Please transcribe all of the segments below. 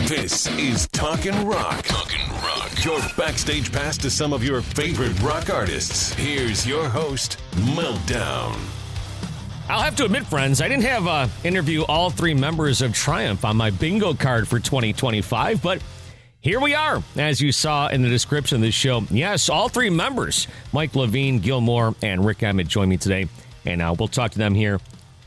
This is Talkin' Rock. Talkin' Rock. Your backstage pass to some of your favorite rock artists. Here's your host, Meltdown. I'll have to admit, friends, I didn't have interview all three members of Triumph on my bingo card for 2025, but here we are, as you saw in the description of this show. Yes, all three members, Mike Levine, Gil Moore, and Rick Emmett, join me today, and we'll talk to them here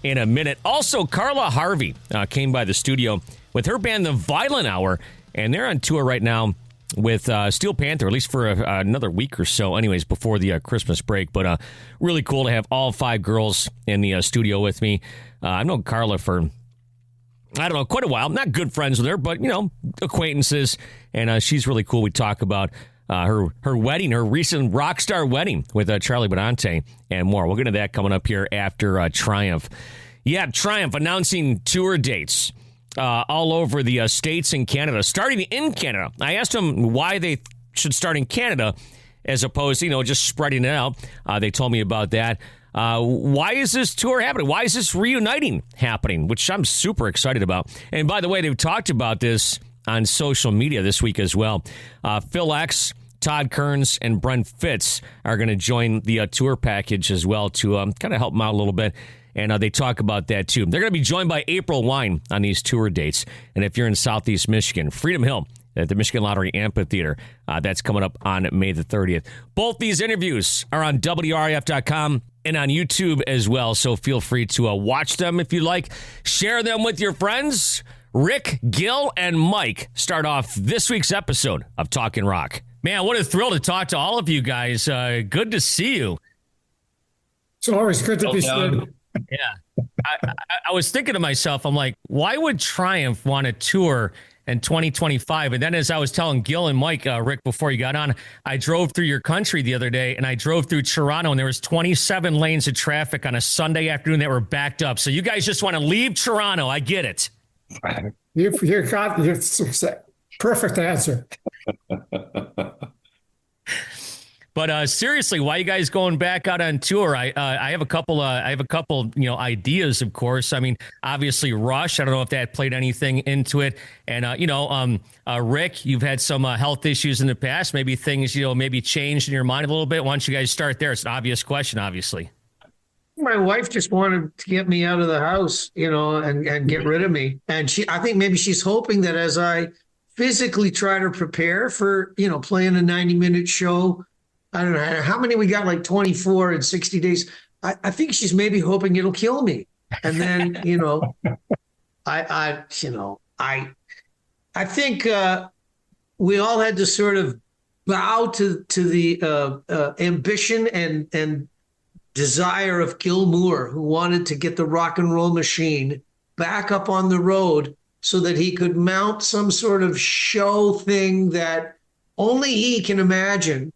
in a minute. Also, Carla Harvey came by the studio with her band, The Violent Hour, and they're on tour right now with Steel Panther, at least for another week or so, anyways, before the Christmas break. But really cool to have all five girls in the studio with me. I've known Carla for, I don't know, quite a while. Not good friends with her, but, you know, acquaintances. And she's really cool. We talk about her wedding, her recent rock star wedding with Charlie Benante and more. We'll get into that coming up here after Triumph. Yeah, Triumph announcing tour dates all over the states in Canada, starting in Canada. I asked them why they should start in Canada as opposed to, just spreading it out. They told me about that. Why is this tour happening? Why is this reuniting happening? Which I'm super excited about. And by the way, they've talked about this on social media this week as well. Phil X, Todd Kearns, and Brent Fitz are going to join the tour package as well to kind of help them out a little bit. And they talk about that, too. They're going to be joined by April Wine on these tour dates. And if you're in Southeast Michigan, Freedom Hill at the Michigan Lottery Amphitheater, that's coming up on May the 30th. Both these interviews are on WRF.com and on YouTube as well. So feel free to watch them if you like. Share them with your friends. Rick, Gil, and Mike start off this week's episode of Talkin' Rock. Man, what a thrill to talk to all of you guys. Good to see you. It's always good to be seen. Yeah. I was thinking to myself, I'm like, why would Triumph want to tour in 2025? And then as I was telling Gil and Mike, Rick, before you got on, I drove through your country the other day, and I drove through Toronto, and there was 27 lanes of traffic on a Sunday afternoon that were backed up. So you guys just want to leave Toronto. I get it. You got your perfect answer. But seriously, why are you guys going back out on tour? I have a couple. Ideas, of course. I mean, obviously, Rush. I don't know if that played anything into it. And Rick, you've had some health issues in the past. Maybe things maybe changed in your mind a little bit. Why don't you guys start there? It's an obvious question, obviously. My wife just wanted to get me out of the house, and get rid of me. And I think maybe she's hoping that as I physically try to prepare for, playing a 90-minute show. I don't know how many we got, like 24 in 60 days. I think she's maybe hoping it'll kill me. And then, I think we all had to sort of bow to the ambition and desire of Gil Moore, who wanted to get the rock and roll machine back up on the road so that he could mount some sort of show thing that only he can imagine.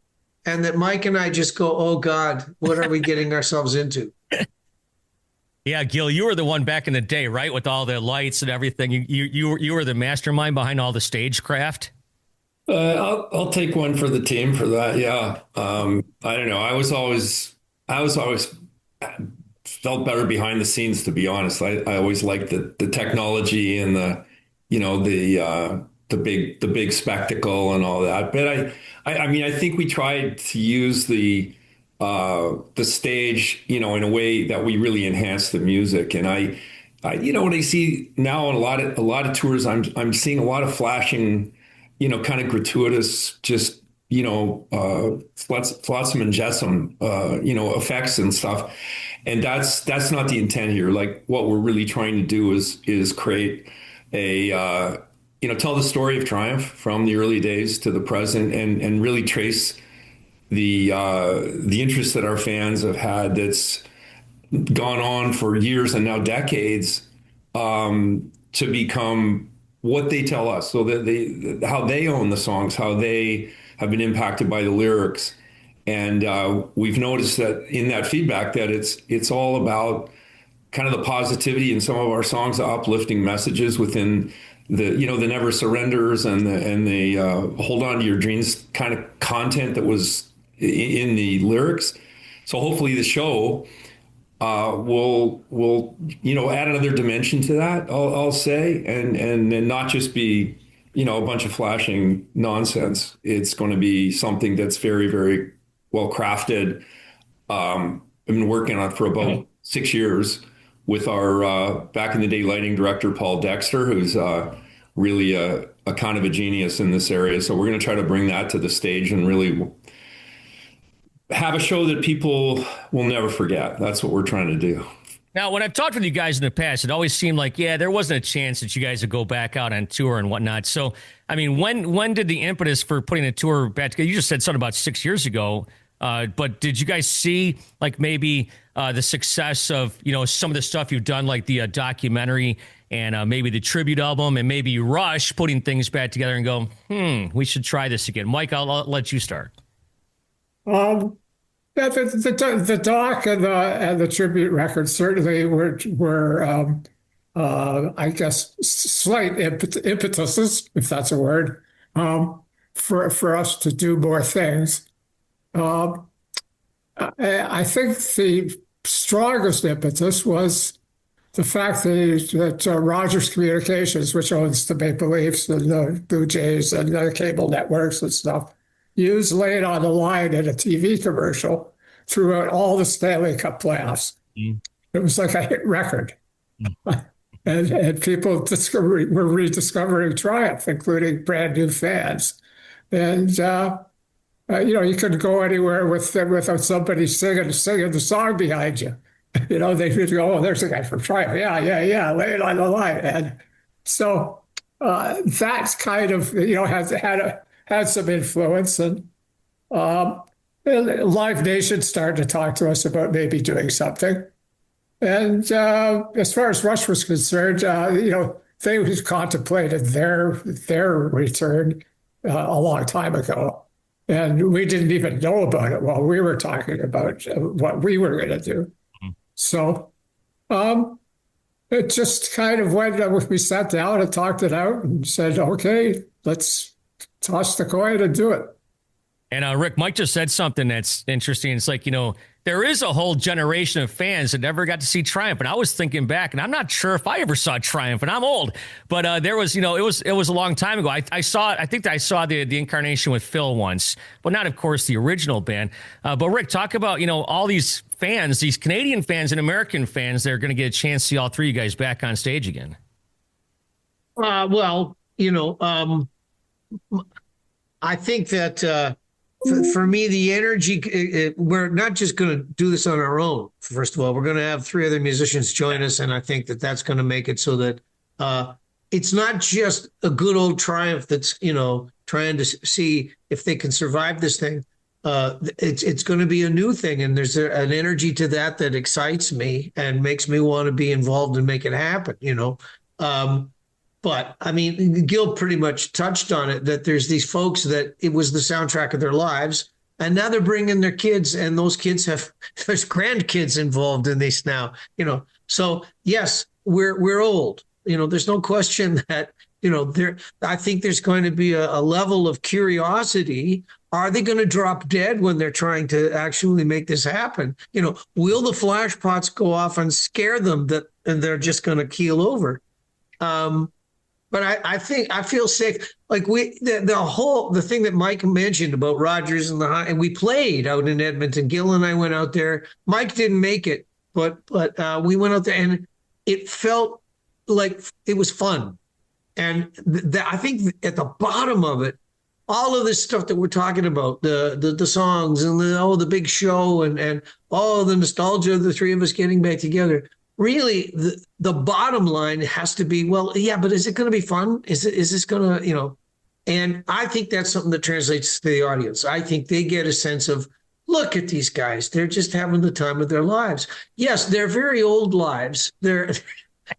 And that Mike and I just go, oh, God, what are we getting ourselves into? Yeah, Gil, you were the one back in the day, right? With all the lights and everything. You were the mastermind behind all the stagecraft. I'll take one for the team for that. Yeah. I don't know. I was always felt better behind the scenes, to be honest. I always liked the technology and the big spectacle and all that. But I think we tried to use the stage, in a way that we really enhanced the music. And I what I see now on a lot of tours, I'm seeing a lot of flashing, kind of gratuitous, just, flotsam and jetsam, effects and stuff. And that's not the intent here. Like, what we're really trying to do is create a, tell the story of Triumph from the early days to the present, and really trace the interest that our fans have had that's gone on for years and now decades, to become what they tell us. So that how they own the songs, how they have been impacted by the lyrics. And we've noticed that in that feedback that it's all about kind of the positivity in some of our songs, the uplifting messages within the never surrenders and the hold on to your dreams kind of content that was in the lyrics. So hopefully the show will add another dimension to that, I'll say, and not just be a bunch of flashing nonsense. It's going to be something that's very, very well crafted. I've been working on it for about 6 years with our back in the day lighting director, Paul Dexter, who's really a kind of a genius in this area. So we're going to try to bring that to the stage and really have a show that people will never forget. That's what we're trying to do. Now, when I've talked with you guys in the past, it always seemed like, yeah, there wasn't a chance that you guys would go back out on tour and whatnot. So, I mean, when did the impetus for putting a tour back together? You just said something about 6 years ago, but did you guys see like maybe the success of, some of the stuff you've done, like the documentary and maybe the tribute album, and maybe Rush putting things back together and go, we should try this again? Mike, I'll let you start. Yeah, the doc and the tribute records certainly were I guess slight impetuses, if that's a word, for us to do more things. I think the strongest impetus was the fact that Rogers Communications, which owns the Maple Leafs and the Blue Jays and the cable networks and stuff, used Lay It on the Line in a TV commercial throughout all the Stanley Cup playoffs. It was like a hit record. And people were rediscovering Triumph, including brand new fans. And, you couldn't go anywhere without somebody singing the song behind you. They would go, oh, there's a guy from Triumph. Yeah, Lay It on the Line. And so that's kind of, had some influence. And Live Nation started to talk to us about maybe doing something. And as far as Rush was concerned, they contemplated their return a long time ago. And we didn't even know about it while we were talking about what we were going to do. So it just kind of went, we sat down and talked it out and said, okay, let's toss the coin and do it. And Rick, Mike just said something that's interesting. It's like, there is a whole generation of fans that never got to see Triumph. And I was thinking back, and I'm not sure if I ever saw Triumph, and I'm old, but there was, it was a long time ago. I saw it. I think I saw the incarnation with Phil once, but not, of course, the original band. But Rick, talk about, all these fans, these Canadian fans and American fans that are going to get a chance to see all three of you guys back on stage again. I think that for me, the energy, we're not just going to do this on our own. First of all, we're going to have three other musicians join us. And I think that that's going to make it so that it's not just a good old Triumph that's, trying to see if they can survive this thing. It's going to be a new thing. And there's an energy to that excites me and makes me want to be involved and make it happen, But I mean, Gil pretty much touched on it, that there's these folks that it was the soundtrack of their lives. And now they're bringing their kids, and those kids there's grandkids involved in this now, So yes, we're old, there's no question that, I think there's going to be a level of curiosity. Are they going to drop dead when they're trying to actually make this happen? Will the flash pots go off and scare them and they're just going to keel over? But I think I feel safe. Like the thing that Mike mentioned about Rogers and we played out in Edmonton. Gil and I went out there. Mike didn't make it, but we went out there and it felt like it was fun. And I think at the bottom of it, all of this stuff that we're talking about, the songs and the big show and all the nostalgia of the three of us getting back together. Really, the bottom line has to be, well, yeah, but is it going to be fun? Is this going to, And I think that's something that translates to the audience. I think they get a sense of, look at these guys. They're just having the time of their lives. Yes, they're very old lives. They're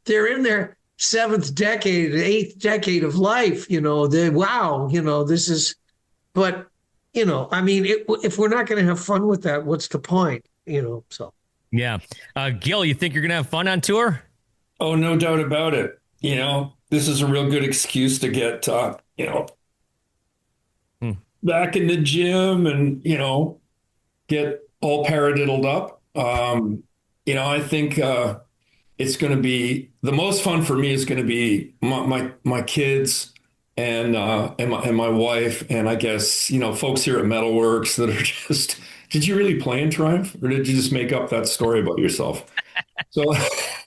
in their seventh decade, eighth decade of life. This is, but, I mean, if we're not going to have fun with that, what's the point? So. Yeah. Gil, you think you're going to have fun on tour? Oh, no doubt about it. This is a real good excuse to get, back in the gym and, get all paradiddled up. I think it's going to be the most fun for me is going to be my kids and my wife, and I guess, folks here at Metalworks that are just, did you really play in Triumph, or did you just make up that story about yourself? So it's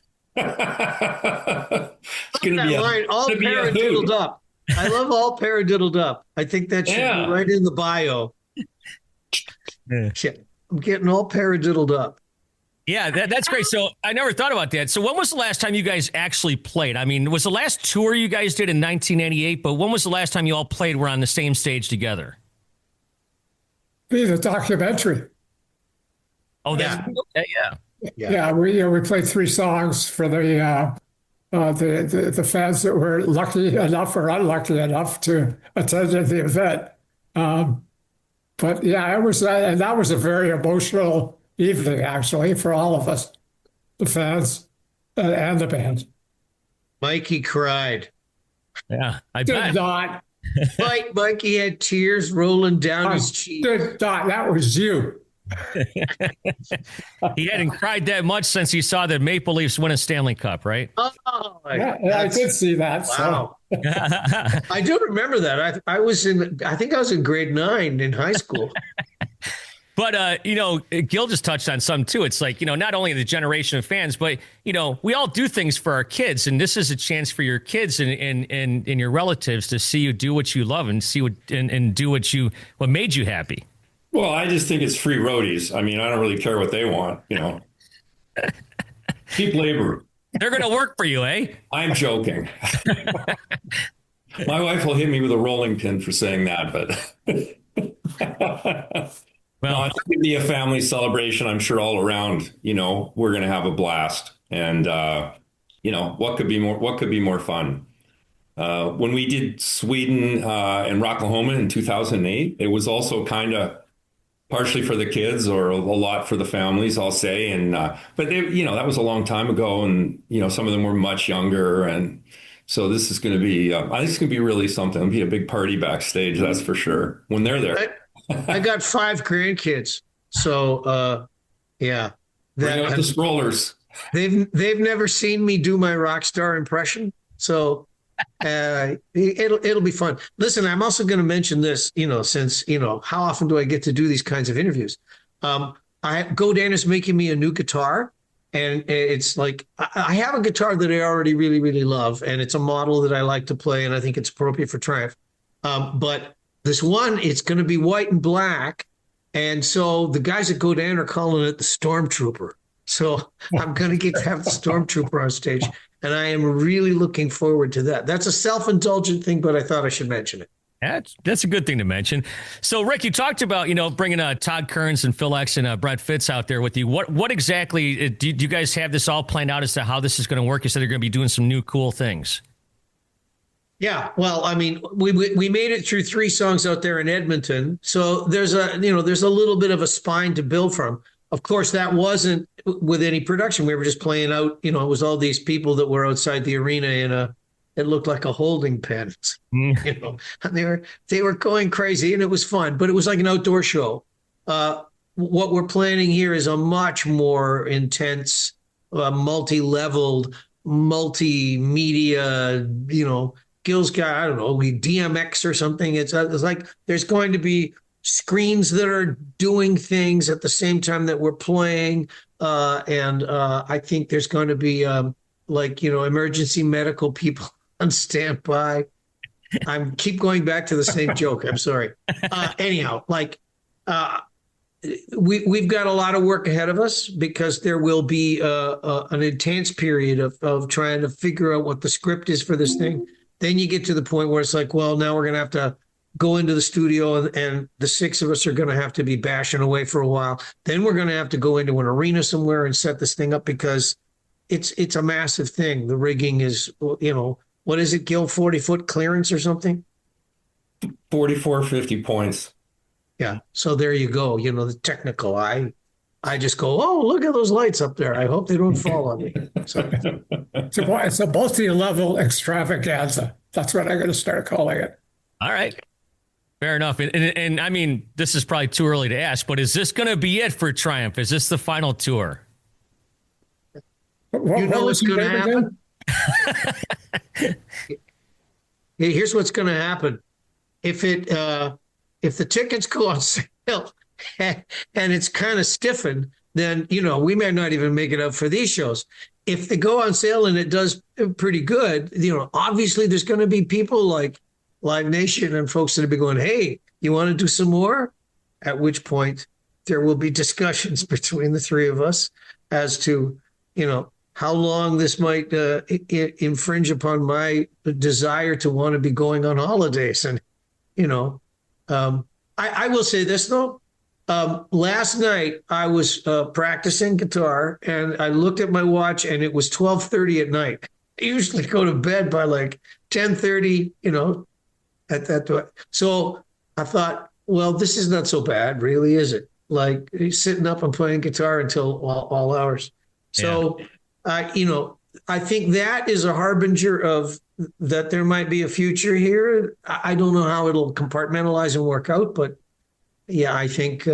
going to That be line, all a paradiddled hoot. up. I love all paradiddled up. I think that should Yeah. be right in the bio. Yeah. Shit, I'm getting all paradiddled up. Yeah, that's great. So I never thought about that. So when was the last time you guys actually played? I mean, was the last tour you guys did in 1988, but when was the last time you all played were on the same stage together? Be the documentary. Oh, that's yeah. Yeah, we played 3 songs for the fans that were lucky enough or unlucky enough to attend the event. But yeah, it was, and that was a very emotional evening actually for all of us, the fans and the band. Mikey cried. Yeah, I Did bet. not, Mikey had tears rolling down his cheek. did not. That was you. He hadn't cried that much since he saw the Maple Leafs win a Stanley Cup, right? Oh, Yeah, I did see that. Wow. I do remember that. I think I was in grade 9 in high school. But, Gil just touched on some too. It's like, not only the generation of fans, but, we all do things for our kids. And this is a chance for your kids and your relatives to see you do what you love and see and do what made you happy. Well, I just think it's free roadies. I mean, I don't really care what they want, Cheap labor. They're going to work for you, eh? I'm joking. My wife will hit me with a rolling pin for saying that, but Well, no, it's going to be a family celebration. I'm sure all around, we're going to have a blast. And, what could be more fun? When we did Sweden and Rocklahoma in 2008, it was also kind of partially for the kids or a lot for the families, I'll say. And but that was a long time ago, and some of them were much younger, and so this is going to be. I think it's going to be really something. It'll be a big party backstage, that's for sure. When they're there, I got 5 grandkids, so yeah, bring out the strollers. they've never seen me do my rock star impression, so. It'll be fun. Listen, I'm also going to mention this, since, how often do I get to do these kinds of interviews? GoDan is making me a new guitar, and it's like, I have a guitar that I already really, really love, and it's a model that I like to play, and I think it's appropriate for Triumph. But this one, it's going to be white and black. And so the guys at GoDan are calling it the Stormtrooper. So I'm going to get to have the Stormtrooper on stage. And I am really looking forward to that. That's a self-indulgent thing, but I thought I should mention it. That's a good thing to mention. So, Rick, you talked about, bringing Todd Kearns and Phil X and Brett Fitz out there with you. What exactly do you guys have this all planned out as to how this is going to work? You said they're going to be doing some new cool things. Yeah, well, I mean, we made it through 3 songs out there in Edmonton, so there's a little bit of a spine to build from. Of course, that wasn't with any production. We were just playing out. It was all these people that were outside the arena it looked like a holding pen. And they were going crazy, and it was fun. But it was like an outdoor show. What we're planning here is a much more intense, multi-leveled, multimedia. Gil's got, I don't know, DMX or something. It's like there's going to be screens that are doing things at the same time that we're playing. And I think there's going to be emergency medical people on standby. I keep going back to the same joke. I'm sorry. Anyhow, we've got a lot of work ahead of us because there will be an intense period of trying to figure out what the script is for this thing. Then you get to the point where it's like, well, now we're going to have to go into the studio and the 6 of us are going to have to be bashing away for a while. Then we're going to have to go into an arena somewhere and set this thing up because it's a massive thing. The rigging is, what is it, Gil, 40-foot clearance or something? 44, 50 points. Yeah. So there you go. The technical. I just go, oh, look at those lights up there. I hope they don't fall on me. So. It's a multi-level extravaganza. That's what I'm going to start calling it. All right. Fair enough. And I mean, this is probably too early to ask, but is this going to be it for Triumph? Is this the final tour? What's going to happen? Here's what's going to happen. If the tickets go on sale and it's kind of stiffened, then, we may not even make it up for these shows. If they go on sale and it does pretty good, obviously there's going to be people like Live Nation and folks that will be going, hey, you want to do some more? At which point there will be discussions between the three of us as to, how long this might infringe upon my desire to want to be going on holidays. And, I will say this, though. Last night I was practicing guitar and I looked at my watch and it was 12:30 at night. I usually go to bed by like 10:30, at that. So I thought, well, this is not so bad, really, is it? Like sitting up and playing guitar until all hours. So, I think that is a harbinger of that there might be a future here. I don't know how it'll compartmentalize and work out, but yeah, I think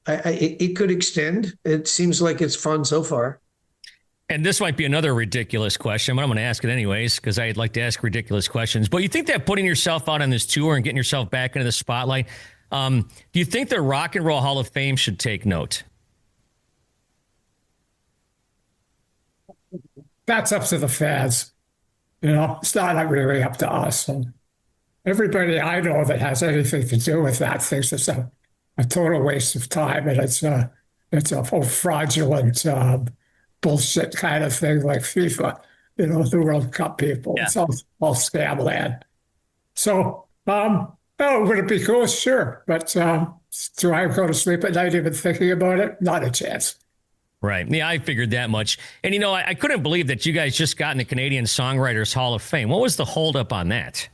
it could extend. It seems like it's fun so far. And this might be another ridiculous question, but I'm going to ask it anyways because I'd like to ask ridiculous questions. But you think that putting yourself out on this tour and getting yourself back into the spotlight, do you think the Rock and Roll Hall of Fame should take note? That's up to the fans. It's not really up to us. And everybody I know that has anything to do with that thinks it's a total waste of time, and it's a whole fraudulent bullshit kind of thing like FIFA, the World Cup people. Yeah. It's all scam land. So, would it be cool? Sure. But do I go to sleep at night even thinking about it? Not a chance. Right. Yeah, I figured that much. And, I couldn't believe that you guys just got in the Canadian Songwriters Hall of Fame. What was the holdup on that?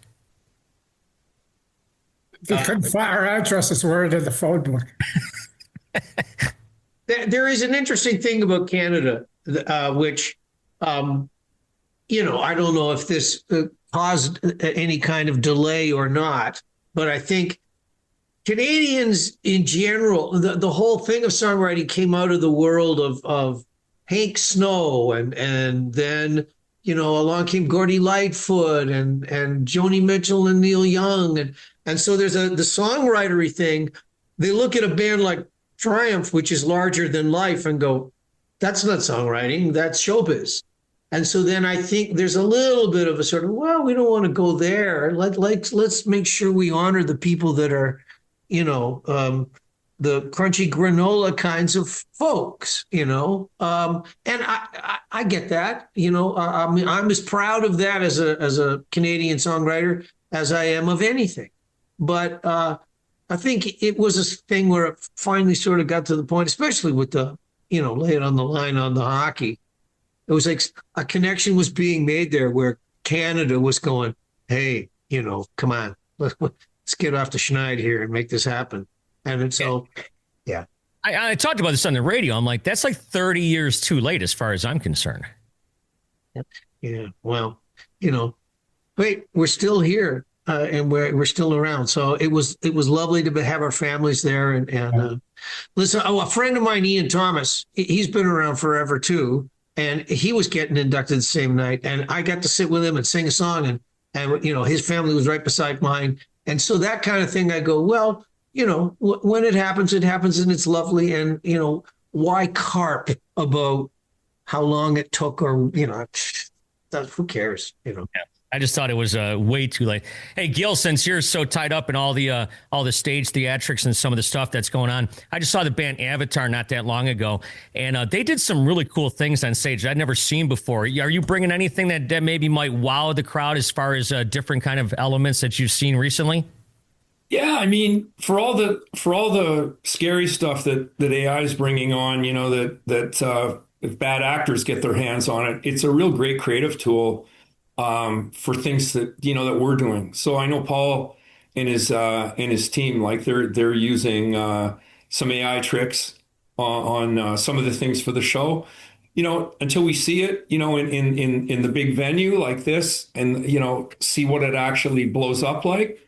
They couldn't find our addresses weren't in the phone book. There is an interesting thing about Canada, which, I don't know if this caused any kind of delay or not, but I think Canadians in general, the whole thing of songwriting came out of the world of Hank Snow and then, along came Gordie Lightfoot and Joni Mitchell and Neil Young. And so there's the songwritery thing. They look at a band like Triumph, which is larger than life, and go, that's not songwriting, that's showbiz. And so then I think there's a little bit of a sort of, well, we don't want to go there. Let's make sure we honor the people that are, the crunchy granola kinds of folks, and I get that, I mean, I'm as proud of that as a Canadian songwriter as I am of anything. But I think it was a thing where it finally sort of got to the point, especially with the, lay it on the line on the hockey. It was like a connection was being made there where Canada was going, hey, come on, let's get off the schneid here and make this happen. And so, yeah. I talked about this on the radio. I'm like, that's like 30 years too late as far as I'm concerned. Yeah. Well, wait, we're still here and we're still around. So it was lovely to have our families there. And listen, a friend of mine, Ian Thomas, he's been around forever too. And he was getting inducted the same night. And I got to sit with him and sing a song. And his family was right beside mine. And so that kind of thing, I go, well, when it happens and it's lovely. And, why carp about how long it took or, who cares, Yeah. I just thought it was way too late. Hey, Gil, since you're so tied up in all the stage theatrics and some of the stuff that's going on, I just saw the band Avatar not that long ago, and they did some really cool things on stage I'd never seen before. Are you bringing anything that maybe might wow the crowd as far as different kind of elements that you've seen recently? Yeah, I mean, for all the scary stuff that AI is bringing on, that if bad actors get their hands on it, it's a real great creative tool. For things that that we're doing. So I know Paul and his team, like they're using some AI tricks on some of the things for the show. Until we see it, in the big venue like this, and see what it actually blows up like.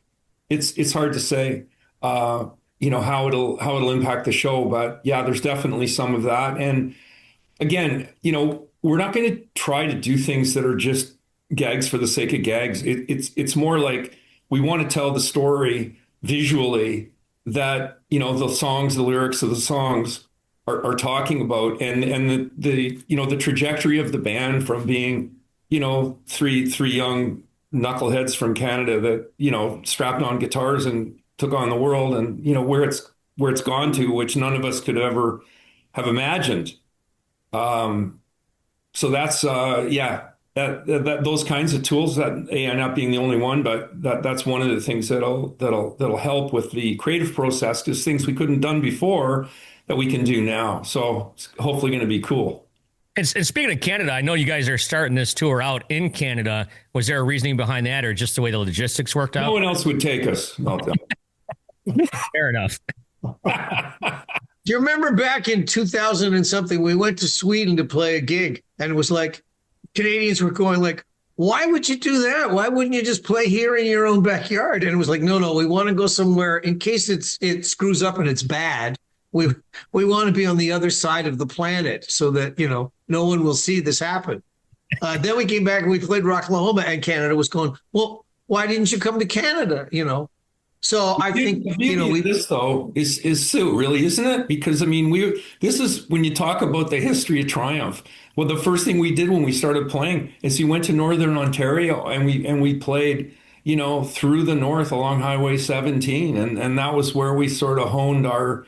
It's hard to say, how it'll impact the show. But yeah, there's definitely some of that. And again, we're not going to try to do things that are just gags for the sake of gags. It's more like we want to tell the story visually that, the songs, the lyrics of the songs are talking about, and the trajectory of the band from being, three young knuckleheads from Canada that, strapped on guitars and took on the world, and, where it's gone to, which none of us could ever have imagined. So that's, that those kinds of tools, that AI not being the only one, but that's one of the things that'll help with the creative process, because things we couldn't done before that we can do now. So it's hopefully going to be cool. And speaking of Canada, I know you guys are starting this tour out in Canada. Was there a reasoning behind that, or just the way the logistics worked out? No one else would take us. Fair enough. Do you remember back in 2000 and something, we went to Sweden to play a gig, and it was like, Canadians were going like, why would you do that? Why wouldn't you just play here in your own backyard? And it was like, no, we want to go somewhere in case it screws up and it's bad. We want to be on the other side of the planet so that, no one will see this happen. Then we came back and we played Rocklahoma, and Canada was going, well, why didn't you come to Canada? So I think, this though is Sue, really, isn't it? Because this is when you talk about the history of Triumph. Well, the first thing we did when we started playing is we went to Northern Ontario, and we played, through the north along Highway 17, and that was where we sort of honed our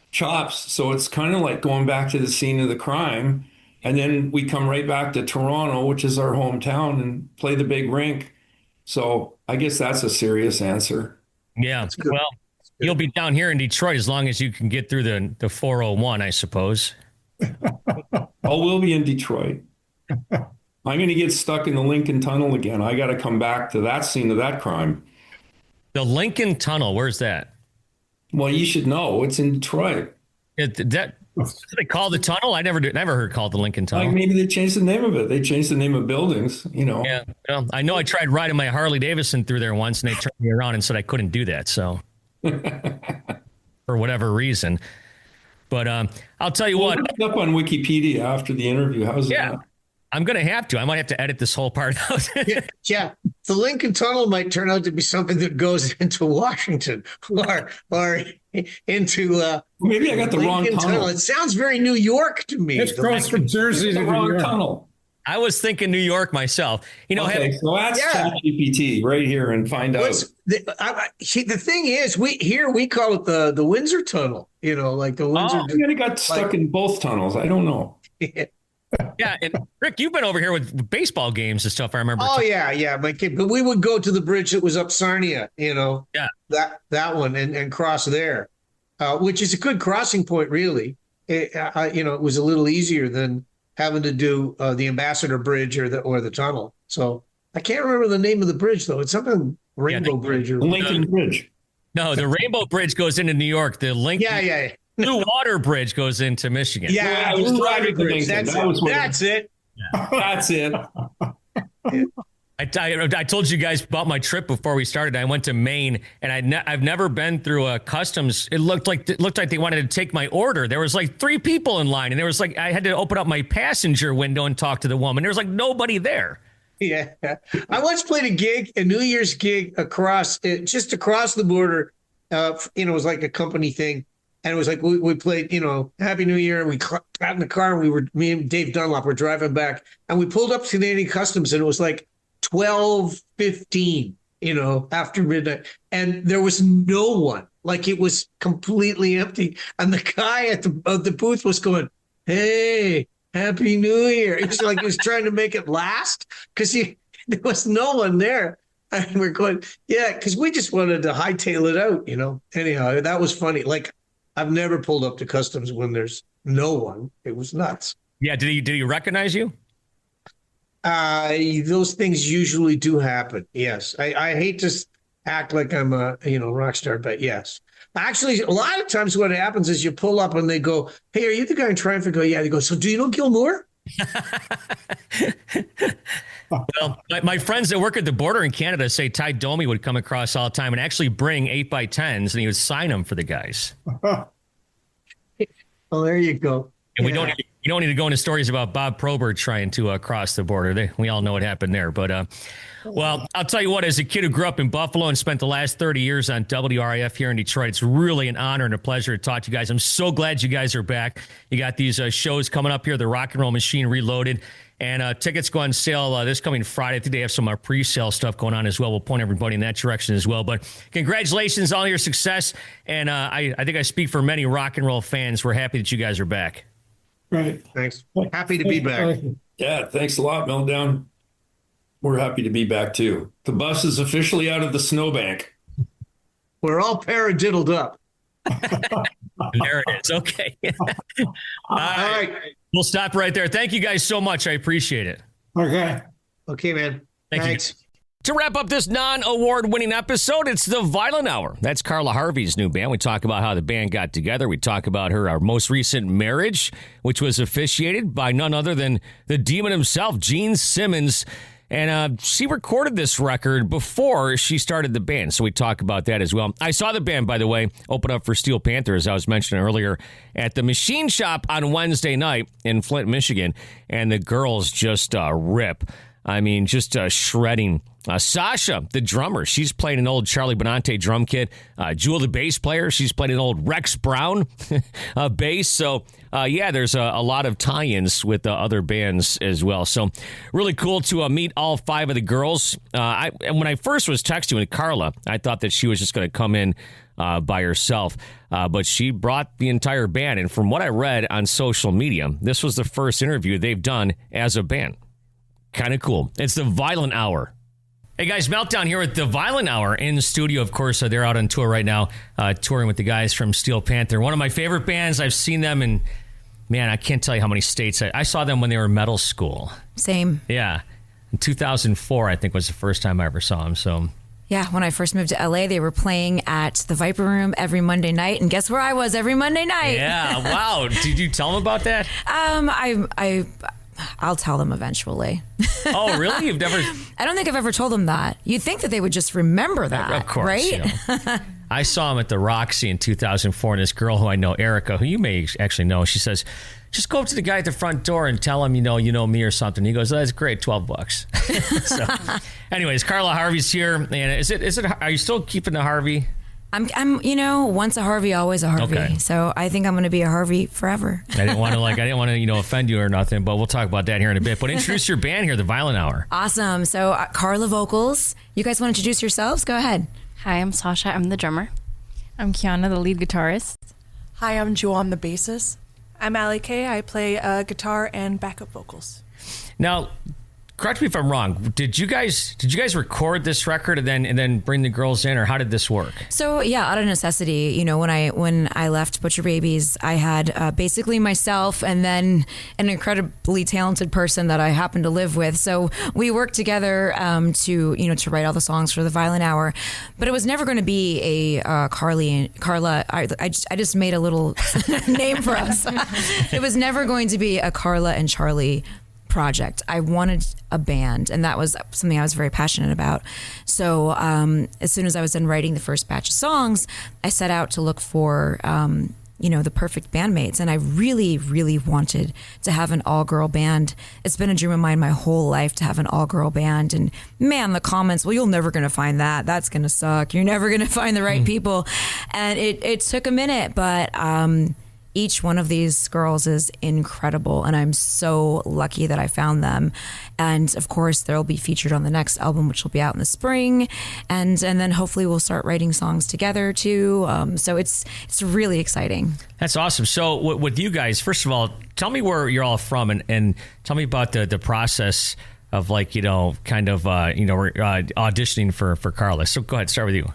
chops. So it's kind of like going back to the scene of the crime, and then we come right back to Toronto, which is our hometown, and play the big rink. So I guess that's a serious answer. Yeah, well, you'll be down here in Detroit as long as you can get through the 401, I suppose. Oh, we'll be in Detroit. I'm going to get stuck in the Lincoln Tunnel again. I got to come back to that scene of that crime. The Lincoln Tunnel, where's that? Well, you should know. It's in Detroit. They call the tunnel? I never heard called the Lincoln Tunnel. Like maybe they changed the name of it. They changed the name of buildings, Yeah, well, I know I tried riding my Harley Davidson through there once, and they turned me around and said I couldn't do that. So, for whatever reason. But I'll tell you what. Look it up on Wikipedia after the interview. How's that? I'm going to have to. I might have to edit this whole part out. Yeah. The Lincoln Tunnel might turn out to be something that goes into Washington or into maybe I got the wrong tunnel. It sounds very New York to me. It goes from Jersey to New York. Tunnel. I was thinking New York myself. Okay, so that's ChatGPT right here, and find out. The thing is, we call it the Windsor Tunnel. Like the Windsor. I think I got stuck in both tunnels. I don't know. Yeah, and Rick, you've been over here with baseball games and stuff. I remember. Oh yeah, my kid. But we would go to the bridge that was up Sarnia. Yeah, that one and cross there, which is a good crossing point. Really, it was a little easier than having to do the Ambassador Bridge or the tunnel. So I can't remember the name of the bridge though. It's something Rainbow Bridge or Lincoln Bridge. No, the Rainbow Bridge goes into New York. The Lincoln. Yeah. Blue Water Bridge goes into Michigan. Yeah, Blue Water Bridge. That's it. That's it. I told you guys about my trip before we started. I went to Maine, and I've never been through a customs. It looked like they wanted to take my order. There was like 3 people in line, and there was like I had to open up my passenger window and talk to the woman. There was like nobody there. Yeah, I once played a New Year's gig just across the border. It was like a company thing. And it was like we played, Happy New Year, and we got in the car, and me and Dave Dunlop were driving back, and we pulled up to Canadian Customs, and it was like 12:15, after midnight, and there was no one. Like it was completely empty, and the guy at the booth was going, "Hey, Happy New Year!" It's like he was trying to make it last because there was no one there. And we're going, yeah, because we just wanted to hightail it out, Anyhow, that was funny. Like, I've never pulled up to customs when there's no one. It was nuts. Yeah. Did he recognize you? Those things usually do happen. Yes. I hate to act like I'm a, rock star, but yes. Actually, a lot of times what happens is you pull up and they go, "Hey, are you the guy in Triumph?" I go, "Yeah." They go, "So do you know Gilmour?" Well, my friends that work at the border in Canada say Ty Domi would come across all the time and actually bring 8x10s, and he would sign them for the guys. Well, there you go. And You don't need to go into stories about Bob Probert trying to cross the border. We all know what happened there. But, well, I'll tell you what, as a kid who grew up in Buffalo and spent the last 30 years on WRIF here in Detroit, it's really an honor and a pleasure to talk to you guys. I'm so glad you guys are back. You got these shows coming up here, the Rock and Roll Machine Reloaded. And tickets go on sale this coming Friday. I think they have some pre-sale stuff going on as well. We'll point everybody in that direction as well. But congratulations on all your success. And I think I speak for many rock and roll fans. We're happy that you guys are back. Right. Thanks. Happy to be back. Yeah, thanks a lot, Meltdown. We're happy to be back, too. The bus is officially out of the snowbank. We're all paradiddled up. There it is. Okay. All right. We'll stop right there. Thank you guys so much. I appreciate it. Okay. Okay, man. Thanks. To wrap up this non-award-winning episode, it's the Violent Hour. That's Carla Harvey's new band. We talk about how the band got together. We talk about her most recent marriage, which was officiated by none other than the demon himself, Gene Simmons. And she recorded this record before she started the band, so we talk about that as well. I saw the band, by the way, open up for Steel Panther, as I was mentioning earlier, at the Machine Shop on Wednesday night in Flint, Michigan, and the girls just rip. I mean, just shredding. Sasha, the drummer, she's playing an old Charlie Benante drum kit. Jewel, the bass player, she's playing an old Rex Brown bass. So, yeah, there's a lot of tie-ins with other bands as well. So, really cool to meet all five of the girls. And when I first was texting with Carla, I thought that she was just going to come in by herself. But she brought the entire band. And from what I read on social media, this was the first interview they've done as a band. Kind of cool. It's the Violent Hour. Hey guys, Meltdown here with the Violent Hour in the studio. Of course, they're out on tour right now, touring with the guys from Steel Panther. One of my favorite bands. I've seen them in, man, I can't tell you how many states. I saw them when they were in middle school. Same. Yeah. In 2004, I think was the first time I ever saw them. So. Yeah, when I first moved to LA, they were playing at the Viper Room every Monday night. And guess where I was every Monday night? Yeah, wow. Did you tell them about that? I'll tell them eventually. Oh, really? You've never... I don't think I've ever told them that. You'd think that they would just remember that, of course, right? You know. I saw them at the Roxy in 2004, and this girl who I know, Erica, who you may actually know, she says, just go up to the guy at the front door and tell him, you know me or something. He goes, oh, that's great, $12. So, anyways, Carla Harvey's here. And is it? Are you still keeping the Harvey? I'm, once a Harvey, always a Harvey. Okay. So I think I'm going to be a Harvey forever. I didn't want to, offend you or nothing, but we'll talk about that here in a bit. But introduce your band here, the Violent Hour. Awesome. So Carla vocals. You guys want to introduce yourselves? Go ahead. Hi, I'm Sasha. I'm the drummer. I'm Kiana, the lead guitarist. Hi, I'm Jewel. I'm the bassist. I'm Allie Kay. I play guitar and backup vocals. Now, correct me if I'm wrong. Did you guys record this record and then bring the girls in, or how did this work? So yeah, out of necessity, when I left Butcher Babies, I had basically myself and then an incredibly talented person that I happened to live with. So we worked together to write all the songs for the Violent Hour, but it was never going to be a Carla. I just made a little name for us. It was never going to be a Carla and Charlie project. I wanted a band, and that was something I was very passionate about. So as soon as I was done writing the first batch of songs, I set out to look for the perfect bandmates, and I really, really wanted to have an all-girl band. It's been a dream of mine my whole life to have an all-girl band, and man, the comments, well, you're never going to find that. That's going to suck. You're never going to find the right people. And it took a minute, but each one of these girls is incredible, and I'm so lucky that I found them. And of course, they'll be featured on the next album, which will be out in the spring, and then hopefully we'll start writing songs together too. So it's really exciting. That's awesome. So with you guys, first of all, tell me where you're all from, and tell me about the process of auditioning for Carla. So go ahead, start with you.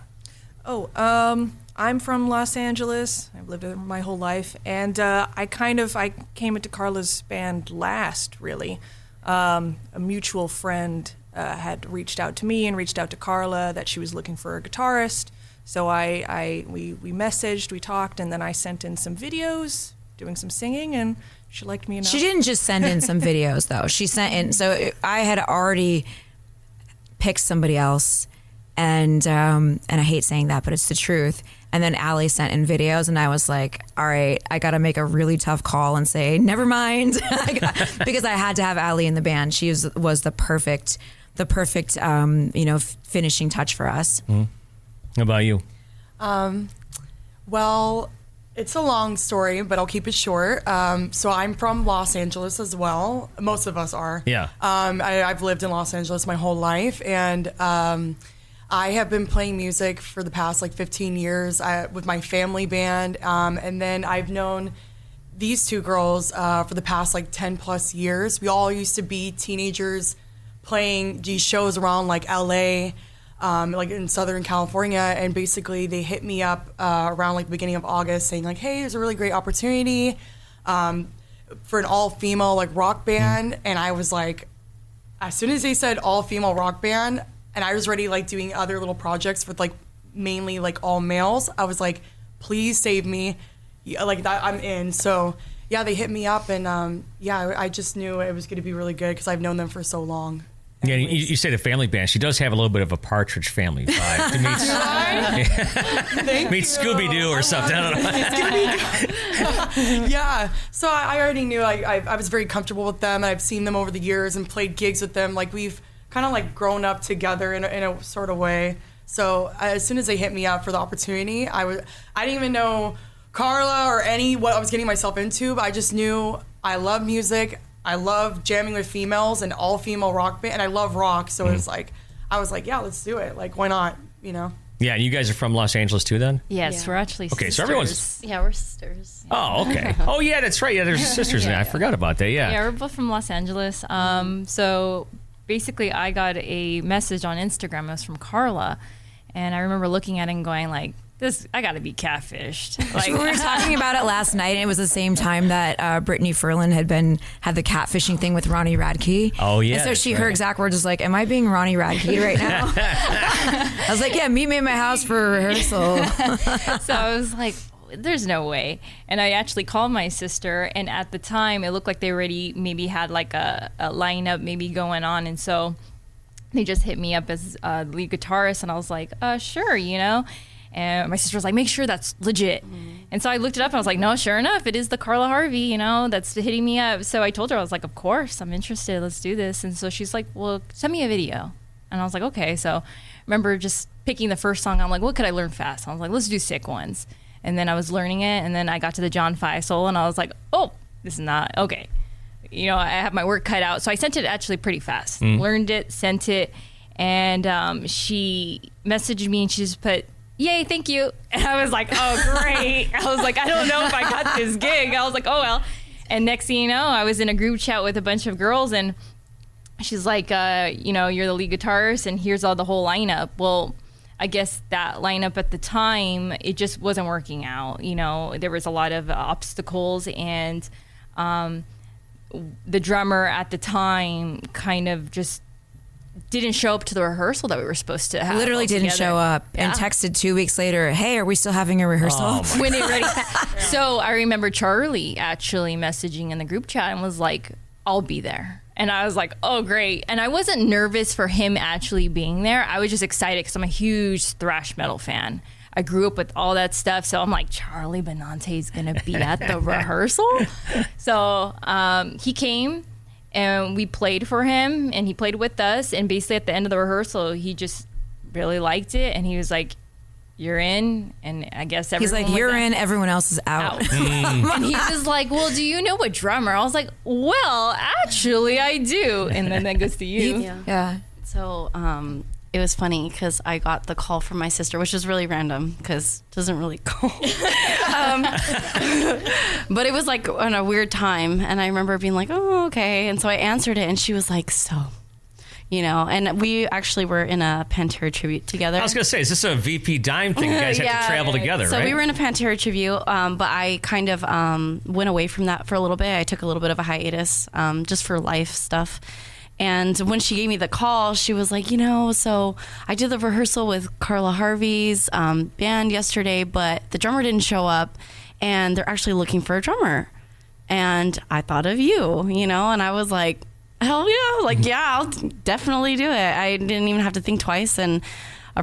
I'm from Los Angeles. I've lived there my whole life, and I came into Carla's band last, really. A mutual friend had reached out to me and reached out to Carla that she was looking for a guitarist. So we messaged, we talked, and then I sent in some videos doing some singing, and she liked me enough. She didn't just send in some videos, though. She sent in, so I had already picked somebody else. And I hate saying that, but it's the truth. And then Allie sent in videos, and I was like, all right, I got to make a really tough call and say, never mind. Because I had to have Allie in the band. She was the perfect finishing touch for us. Mm-hmm. How about you? Well, it's a long story, but I'll keep it short. So I'm from Los Angeles as well. Most of us are. Yeah. I've lived in Los Angeles my whole life, and I have been playing music for the past 15 years with my family band, and then I've known these two girls for the past 10 plus years. We all used to be teenagers playing these shows around LA, in Southern California, and basically they hit me up around the beginning of August saying hey, there's a really great opportunity for an all-female rock band. And I was as soon as they said all-female rock band, and I was already doing other little projects with mainly all males, I was please save me, that I'm in. So yeah, they hit me up, and I just knew it was going to be really good because I've known them for so long. Yeah, you say the family band. She does have a little bit of a Partridge Family vibe. Meets Scooby-Doo or something. I don't know. Yeah. So I already knew I was very comfortable with them, and I've seen them over the years and played gigs with them. We've kind of grown up together in a sort of way. So as soon as they hit me up for the opportunity, I didn't even know Carla or what I was getting myself into, but I just knew I love music. I love jamming with females and all-female rock band, and I love rock. So it was I was yeah, let's do it. Why not? Yeah, and you guys are from Los Angeles too, then? Yes, we're actually sisters. Okay, so everyone's... Yeah, we're sisters. Oh, okay. Oh, yeah, that's right. Yeah, there's sisters. I forgot about that, yeah. Yeah, we're both from Los Angeles. So basically, I got a message on Instagram. It was from Carla, and I remember looking at it and going I got to be catfished. We were talking about it last night, and it was the same time that Brittany Ferlin had the catfishing thing with Ronnie Radke. Oh, yeah. And so her exact words was am I being Ronnie Radke right now? I was yeah, meet me at my house for a rehearsal. So I was there's no way. And I actually called my sister, and at the time, it looked like they already maybe had a lineup maybe going on, and so they just hit me up as lead guitarist, and I was sure, And my sister was make sure that's legit. And so I looked it up, and I was no, sure enough, it is the Carla Harvey, that's hitting me up. So I told her, I was of course, I'm interested. Let's do this. And so she's well, send me a video. And I was okay. So I remember just picking the first song. I'm what could I learn fast? I was let's do Sick Ones. And then I was learning it. And then I got to the John Faisal, and I was oh, this is not, okay. I have my work cut out. So I sent it actually pretty fast. Learned it, sent it. And she messaged me, and she just put, yay, thank you. And I was oh, great. I was I don't know if I got this gig. I was oh, well. And next thing you know, I was in a group chat with a bunch of girls, and she's you're the lead guitarist, and here's all the whole lineup. Well, I guess that lineup at the time, it just wasn't working out. There was a lot of obstacles, and the drummer at the time kind of just didn't show up to the rehearsal that we were supposed to have. Literally didn't show up, and texted 2 weeks later, hey, are we still having a rehearsal? Oh, when they ready. So I remember Charlie actually messaging in the group chat and was I'll be there. And I was oh, great. And I wasn't nervous for him actually being there. I was just excited because I'm a huge thrash metal fan. I grew up with all that stuff. So I'm Charlie Benante's going to be at the rehearsal. So he came, and we played for him, and he played with us. And basically at the end of the rehearsal, he just really liked it. And he was you're in. And I guess everyone he's you're in, everyone else is out. And he was well, do you know what drummer? I was well, actually I do. And then that goes to you. Yeah. So it was funny because I got the call from my sister, which was really random because it doesn't really call. But it was on a weird time. And I remember being oh, okay. And so I answered it, and she was so, and we actually were in a Pantera tribute together. I was going to say, is this a VP Dime thing? You guys have to travel together, so right? We were in a Pantera tribute, but I kind of went away from that for a little bit. I took a little bit of a hiatus just for life stuff. And when she gave me the call, she was so I did the rehearsal with Carla Harvey's band yesterday, but the drummer didn't show up, and they're actually looking for a drummer. And I thought of you, and I was hell yeah, yeah, I'll definitely do it. I didn't even have to think twice. And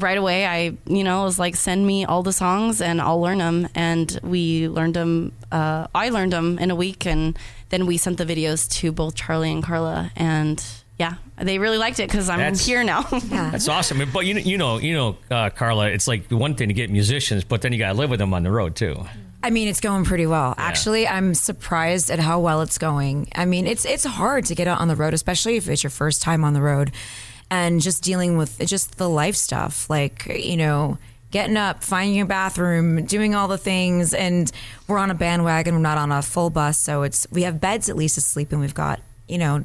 right away, I was like, send me all the songs and I'll learn them. And we learned them. I learned them in a week, and then we sent the videos to both Charlie and Carla, and yeah, they really liked it because I'm here now. Yeah. That's awesome. But Carla, it's like one thing to get musicians, but then you got to live with them on the road too. I mean, it's going pretty well. Yeah. Actually, I'm surprised at how well it's going. I mean, it's hard to get out on the road, especially if it's your first time on the road, and just dealing with just the life stuff, like, getting up, finding a bathroom, doing all the things. And we're on a bandwagon. We're not on a full bus. So we have beds at least to sleep in. We've got,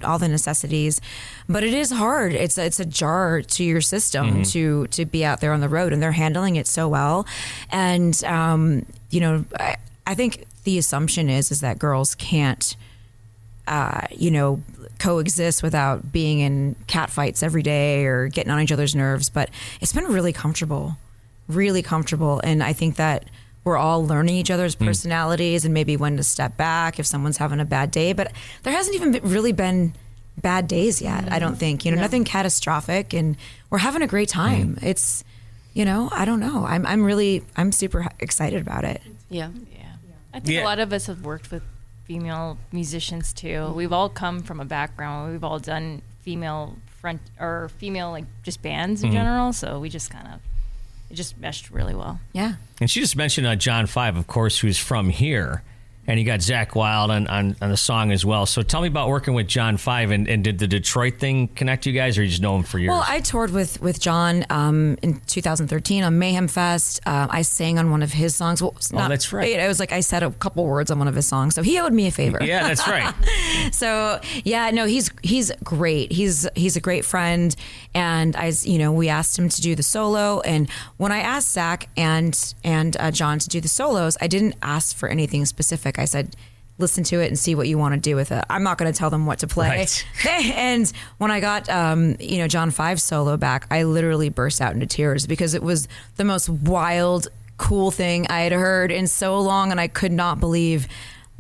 all the necessities, but it is hard. It's a jar to your system to be out there on the road, and they're handling it so well. And, I think the assumption is that girls can't, coexist without being in cat fights every day or getting on each other's nerves. But it's been really comfortable. And I think that we're all learning each other's personalities and maybe when to step back if someone's having a bad day. But there hasn't even really been bad days yet, I don't think. Nothing catastrophic, and we're having a great time. It's, I don't know. I'm super excited about it. Yeah. I think a lot of us have worked with female musicians too. We've all come from a background. We've all done female like just bands in general. So we just it just meshed really well. Yeah. And she just mentioned John 5, of course, who's from here. And you got Zach Wilde on the song as well. So tell me about working with John 5, and did the Detroit thing connect you guys, or you just know him for years? Well, I toured with John in 2013 on Mayhem Fest. I sang on one of his songs. Well, that's right. It was like I said a couple words on one of his songs, so he owed me a favor. Yeah, that's right. So yeah, no, he's great. He's a great friend, and we asked him to do the solo. And when I asked Zach and John to do the solos, I didn't ask for anything specific. I said, listen to it and see what you want to do with it. I'm not going to tell them what to play. Right. And when I got, John 5 solo back, I literally burst out into tears because it was the most wild, cool thing I had heard in so long. And I could not believe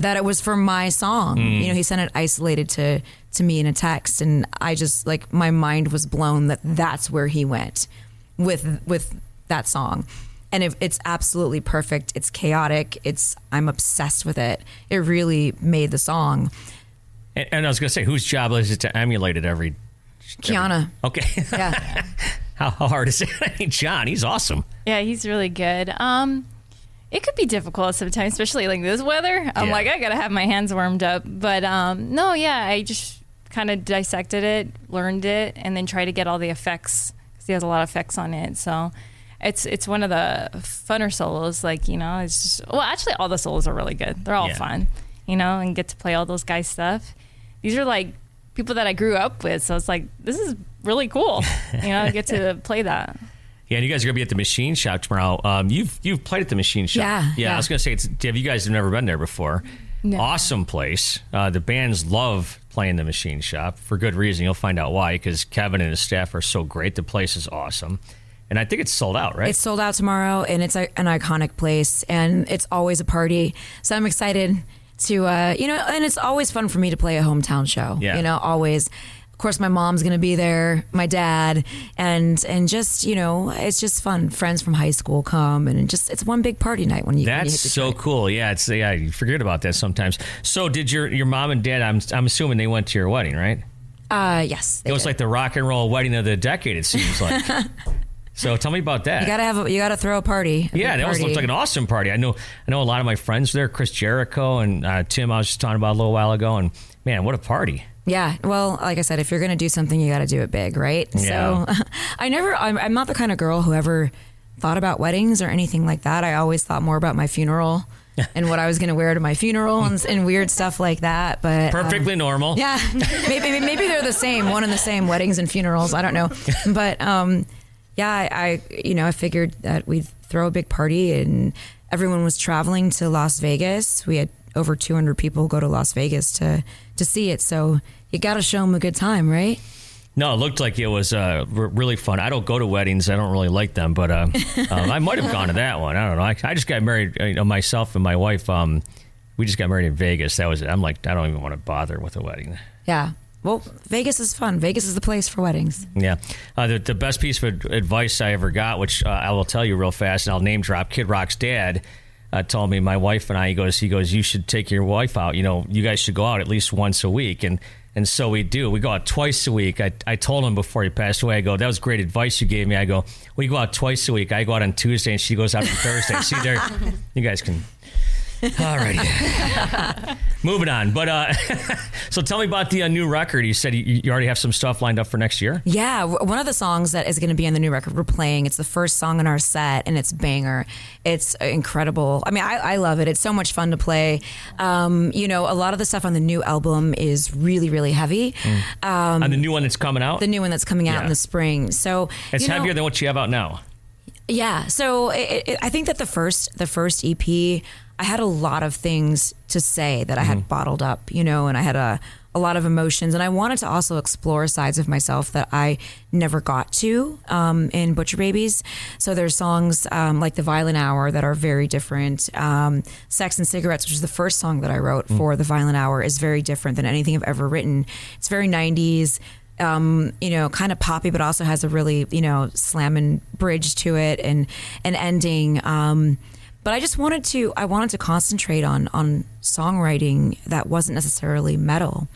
that it was for my song. He sent it isolated to me in a text. And I just, my mind was blown that that's where he went with that song. And it's absolutely perfect. It's chaotic. I'm obsessed with it. It really made the song. And I was going to say, whose job is it to emulate it every... Kiana. Okay. Yeah. How hard is it? I mean, John, he's awesome. Yeah, he's really good. It could be difficult sometimes, especially like this weather. I'm like, I got to have my hands warmed up. But I just kind of dissected it, learned it, and then try to get all the effects, because he has a lot of effects on it. So... It's one of the funner solos, it's just, actually all the solos are really good. They're all fun, and get to play all those guys' stuff. These are like people that I grew up with, so it's like, this is really cool, I get to play that. Yeah, and you guys are going to be at the Machine Shop tomorrow. You've played at the Machine Shop. Yeah. I was going to say, have you guys never been there before? No. Awesome place. The bands love playing the Machine Shop for good reason. You'll find out why, because Kevin and his staff are so great. The place is awesome. And I think it's sold out, right? It's sold out tomorrow, and it's an iconic place, and it's always a party. So I'm excited to, and it's always fun for me to play a hometown show. Yeah. Always. Of course, my mom's going to be there, my dad, and just, it's just fun. Friends from high school come, and it's one big party night when you That's hit so cool. Yeah, you forget about that sometimes. So did your mom and dad, I'm assuming they went to your wedding, right? Yes. It was like the rock and roll wedding of the decade, it seems like. So tell me about that. You gotta throw a party. That looked like an awesome party. I know a lot of my friends there, Chris Jericho and Tim. I was just talking about a little while ago, and man, what a party! Yeah, well, like I said, if you're gonna do something, you got to do it big, right? Yeah. So, I'm not the kind of girl who ever thought about weddings or anything like that. I always thought more about my funeral and what I was gonna wear to my funeral and weird stuff like that. But perfectly normal. Yeah, maybe they're the same, one and the same, weddings and funerals. I don't know, but. Yeah, I figured that we'd throw a big party, and everyone was traveling to Las Vegas. We had over 200 people go to Las Vegas to see it. So you got to show them a good time, right? No, it looked like it was really fun. I don't go to weddings. I don't really like them, but I might have gone to that one. I don't know. I just got married, myself and my wife. We just got married in Vegas. That was it. I'm like, I don't even want to bother with a wedding. Yeah. well, Vegas is fun. Vegas is the place for weddings. Yeah. The best piece of advice I ever got, which I will tell you real fast, and I'll name drop, Kid Rock's dad told me, my wife and I, he goes, you should take your wife out. You guys should go out at least once a week. And so we do. We go out twice a week. I told him before he passed away, I go, that was great advice you gave me. I go, we go out twice a week. I go out on Tuesday and she goes out on Thursday. See, there, you guys can... All righty. Moving on. But so tell me about the new record. You said you already have some stuff lined up for next year? Yeah. One of the songs that is going to be on the new record we're playing, it's the first song in our set, and it's banger. It's incredible. I mean, I love it. It's so much fun to play. A lot of the stuff on the new album is really, really heavy. On the new one that's coming out? The new one that's coming out in the spring. So it's heavier than what you have out now. Yeah. So I think that the first EP, I had a lot of things to say that I had bottled up, and I had a lot of emotions, and I wanted to also explore sides of myself that I never got to in Butcher Babies. So there's songs like The Violent Hour that are very different. Sex and Cigarettes, which is the first song that I wrote for The Violent Hour, is very different than anything I've ever written. It's very 90s. Kind of poppy, but also has a really, slamming bridge to it and an ending. But I just wanted to concentrate on songwriting that wasn't necessarily metal.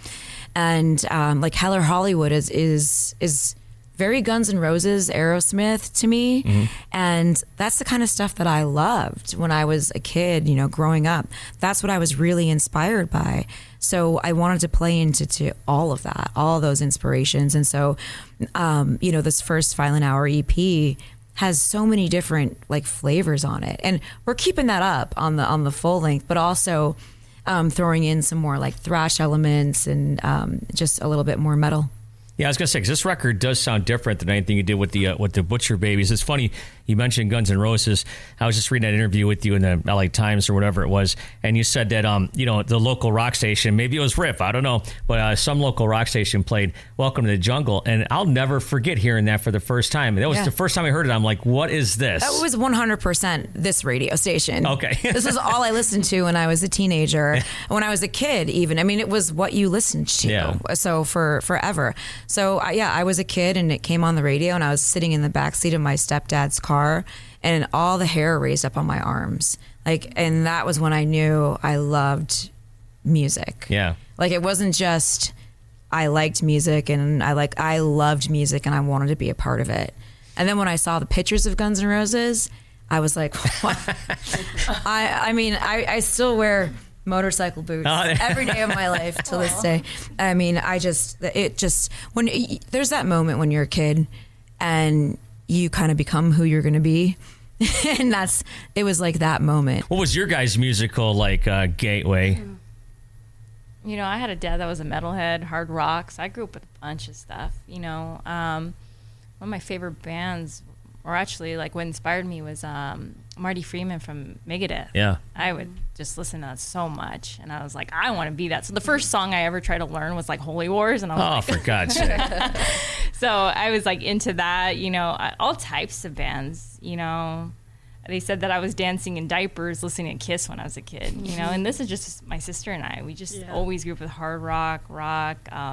And like Heller Hollywood is very Guns N' Roses, Aerosmith to me. And that's the kind of stuff that I loved when I was a kid, growing up. That's what I was really inspired by. So I wanted to play into all of that, all of those inspirations. And so, this first Violent Hour EP has so many different like flavors on it, and we're keeping that up on the full length, but also throwing in some more like thrash elements and just a little bit more metal. Yeah, I was gonna say, 'cause this record does sound different than anything you did with the Butcher Babies. It's funny you mentioned Guns N' Roses. I was just reading that interview with you in the LA Times or whatever it was, and you said that the local rock station, maybe it was Riff, I don't know, but some local rock station played "Welcome to the Jungle," and I'll never forget hearing that for the first time. That was the first time I heard it. I'm like, what is this? That was 100% this radio station. Okay. This was all I listened to when I was a teenager, when I was a kid even. I mean, it was what you listened to. Yeah. So for forever. So I was a kid and it came on the radio, and I was sitting in the backseat of my stepdad's car, and all the hair raised up on my arms. And that was when I knew I loved music. Yeah. Like, it wasn't just I liked music and I loved music and I wanted to be a part of it. And then when I saw the pictures of Guns N' Roses, I was like, what? I still wear motorcycle boots every day of my life to this day. I mean, when there's that moment when you're a kid and you kind of become who you're going to be. And it was like that moment. What was your guys' musical gateway? I had a dad that was a metalhead, hard rock. So I grew up with a bunch of stuff. One of my favorite bands, or actually what inspired me, was Marty Friedman from Megadeth. Yeah. I would just listen to that so much, and I was like, I want to be that. So the first song I ever tried to learn was Holy Wars, and I was for God's sake. So I was into that, all types of bands, They said that I was dancing in diapers listening to Kiss when I was a kid, and this is just my sister and I. We just always grew up with hard rock,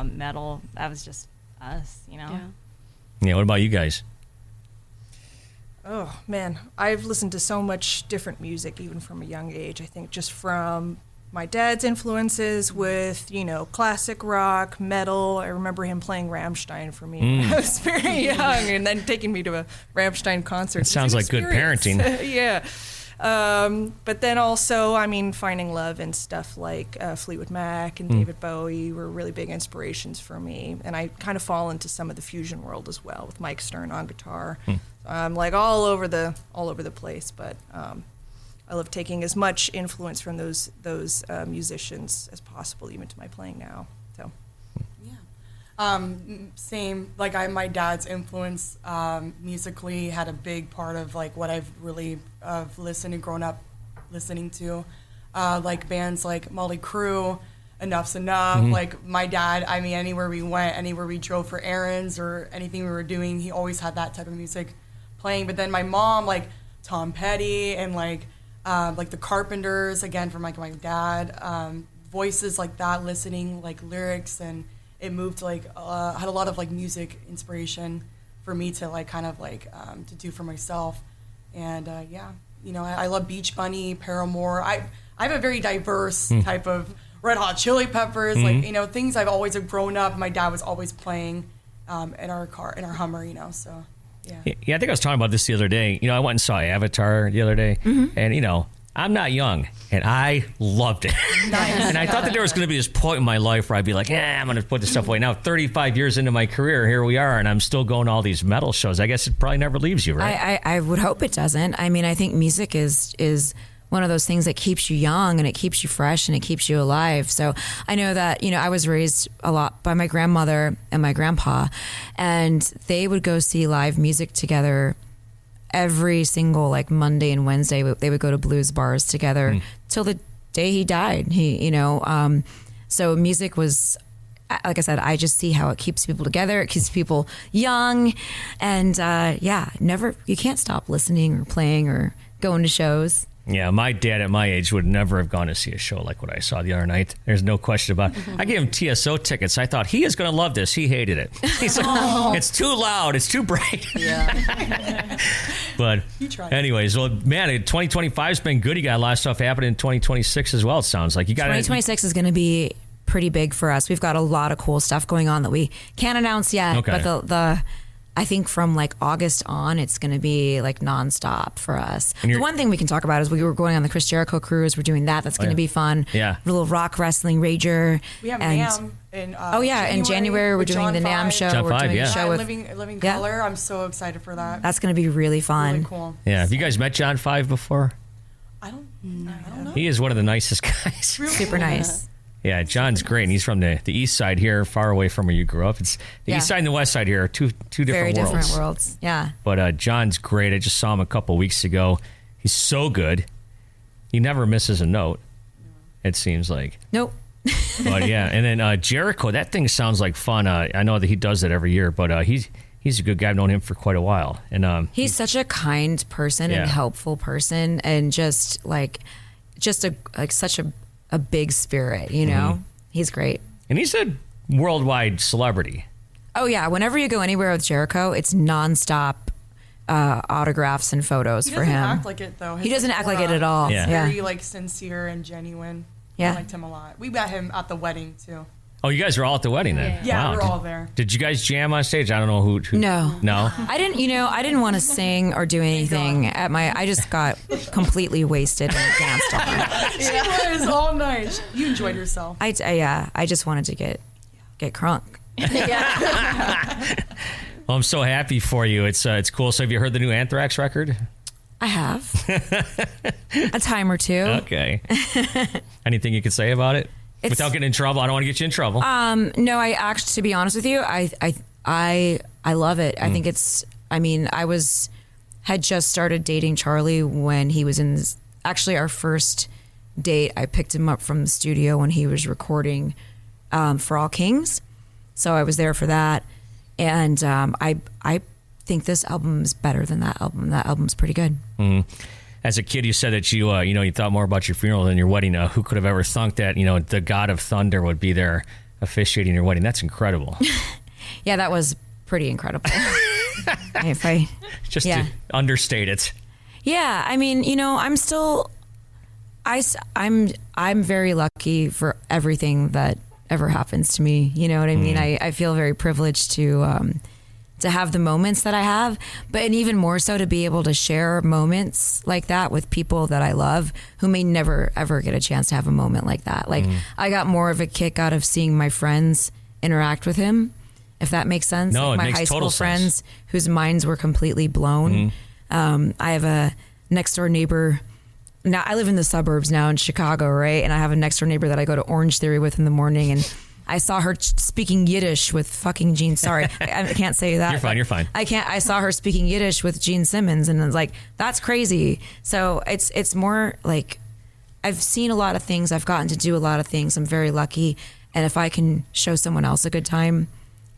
metal. That was just us, Yeah, what about you guys? Oh, man. I've listened to so much different music, even from a young age. I think just from my dad's influences with, classic rock, metal. I remember him playing Rammstein for me when I was very young, and then taking me to a Rammstein concert. It sounds like good parenting. Yeah. But then also, finding love in stuff like Fleetwood Mac and David Bowie were really big inspirations for me. And I kind of fall into some of the fusion world as well, with Mike Stern on guitar. I'm all over the place, but I love taking as much influence from those musicians as possible, even to my playing now. So, same. My dad's influence musically had a big part of what I've really listened and grown up listening to, bands like Motley Crue, Enough's Enough. My dad, anywhere we went, anywhere we drove for errands or anything we were doing, he always had that type of music playing. But then my mom, Tom Petty and the Carpenters, again from my dad, voices like that, listening lyrics and it moved like had a lot of like music inspiration for me to like kind of like to do for myself. And yeah, you know, I love Beach Bunny, Paramore. I have a very diverse type of Red Hot Chili Peppers, like, you know, things I've always grown up. My dad was always playing in our car, in our Hummer, you know, so yeah. Yeah, I think I was talking about this the other day. You know, I went and saw Avatar the other day, and, you know, I'm not young, and I loved it. And I thought that there was going to be this point in my life where I'd be like, I'm going to put this stuff away. Now, 35 years into my career, here we are, and I'm still going to all these metal shows. I guess it probably never leaves you, right? I would hope it doesn't. I mean, I think music is one of those things that keeps you young and it keeps you fresh and it keeps you alive. So I know that, you know, I was raised a lot by my grandmother and my grandpa, and they would go see live music together every single like Monday and Wednesday. They would go to blues bars together till the day he died. So music was, like I said, I just see how it keeps people together. It keeps people young, and you can't stop listening or playing or going to shows. Yeah, my dad at my age would never have gone to see a show like what I saw the other night. There's no question about it. I gave him TSO tickets. I thought he is going to love this. He hated it. He's like, it's too loud. It's too bright. Yeah. But anyways, well, man, 2025's been good. You got a lot of stuff happening in 2026 as well, it sounds like. 2026 is going to be pretty big for us. We've got a lot of cool stuff going on that we can't announce yet. Okay. But I think from like August on, it's going to be like nonstop for us. The one thing we can talk about is we were going on the Chris Jericho cruise. We're doing that. That's going to be fun. Yeah. A little rock wrestling rager. We have NAMM in January we're doing the NAMM show. John we're 5, doing yeah. a show with Living Color. I'm so excited for that. That's going to be really fun. Really cool. Yeah. Have you guys met John 5 before? I don't know. He is one of the nicest guys. Really? Super nice. Yeah, John's great. And he's from the east side here, far away from where you grew up. It's the east side and the west side here are two different Very worlds. different worlds. Yeah. But John's great. I just saw him a couple weeks ago. He's so good. He never misses a note, it seems like. Nope. But yeah, and then Jericho, that thing sounds like fun. I know that he does that every year, but he's a good guy. I've known him for quite a while. And he's such a kind person and helpful person, and just such a big spirit, you know? He's great. And he's a worldwide celebrity. Oh, yeah. Whenever you go anywhere with Jericho, it's nonstop autographs and photos for him. He doesn't act like it, though. He doesn't act like it at all. Yeah. He's very, like, sincere and genuine. Yeah. I liked him a lot. We met him at the wedding, too. Oh, you guys were all at the wedding then? Yeah, Wow. we're all there. Did you guys jam on stage? I don't know who. No. No? I didn't want to sing or do anything I just got completely wasted and danced all night. She was all night. You enjoyed yourself. I just wanted to get crunk. Well, I'm so happy for you. It's cool. So have you heard the new Anthrax record? I have. A time or two. Okay. Anything you could say about it? Without getting in trouble. I don't want to get you in trouble. No, I actually, to be honest with you, I love it. I think I had just started dating Charlie when he was in actually our first date. I picked him up from the studio when he was recording For All Kings. So I was there for that. And I think this album is better than that album. That album's pretty good. Mm-hmm. As a kid, you said that you thought more about your funeral than your wedding. Who could have ever thunk that, the God of Thunder would be there officiating your wedding? That's incredible. Yeah, that was pretty incredible. To understate it. Yeah, I mean, I'm very lucky for everything that ever happens to me. You know what I mean? I feel very privileged to have the moments that I have, and even more so to be able to share moments like that with people that I love who may never ever get a chance to have a moment like that. Like I got more of a kick out of seeing my friends interact with him, if that makes sense. No, like my it makes high total school friends sense. whose minds were completely blown. I have a next door neighbor. Now I live in the suburbs now in Chicago, right? And I have a next door neighbor that I go to Orange Theory with in the morning, and I saw her speaking Yiddish with fucking Gene. Sorry, I can't say that. You're fine. I can't. I saw her speaking Yiddish with Gene Simmons, and I was like, that's crazy. So it's more like I've seen a lot of things. I've gotten to do a lot of things. I'm very lucky, and if I can show someone else a good time,